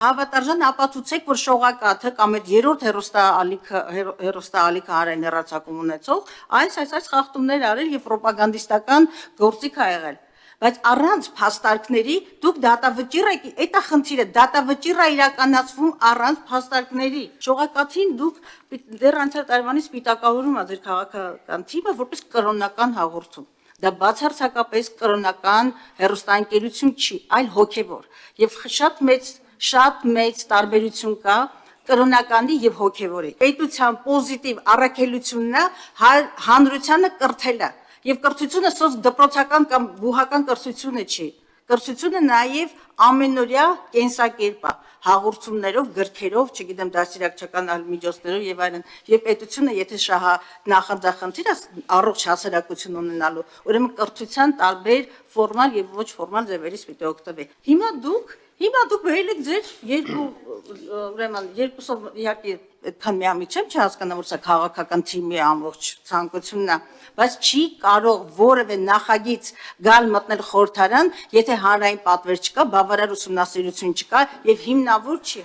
Հավատարժան ապացուցեք, որ շողակաթը կամ այդ երրորդ հերոստալիքը հանրային հեռարձակում ունեցող այս խախտումներ արել եւ ռոպագանդիստական գործիք ա եղել։ Բայց առանց փաստարկների դուք դատավճիռ եք, այդ է խնդիրը, դատավճիռ է իրականացվում առանց փաստարկների։ Շողակաթին դուք դեռ անցյալ տարվանից սպիտակավորում ա ձեր քաղաքական թիմը որպես կրոնական հաղորդում։ Դա բացարձակապես կրոնական հեռուստաընկերություն չի, այլ հոգևոր։ Եվ շատ մեծ տարբերություն կա կրոնականի եւ հոգևորի։ Պետության պոզիտիվ առաքելությունն է հանրությանը կրթելը։ Եվ կրթությունը սոց դպրոցական կամ բուհական կրթությունը չի։ Կրթությունը նաև ամենօրյա կենսակերպ է, հաղորդումներով, գրքերով, չգիտեմ, դաստիարակչական այլ միջոցներով եւ այլն։ Եվ պետությունը, եթե նախանձախնդիր է առողջ հասարակություն ունենալու, ուրեմն կրթության տարբեր ֆորմալ եւ ոչ ֆորմալ ձևերից պիտի օգտվի։ Հիմա դուք բերել եք ձեր երկուսով իհարկե այդքան միամիտ չեմ չհասկանամ, որ սա քաղաքական թիմի ամբողջ ցանկությունն է, բայց չի կարող որևէ նախագիծ գալ մտնել խորհրդարան, եթե հանրային պատվեր չկա, բավարար ուսումնասիրություն չկա եւ հիմնավոր չի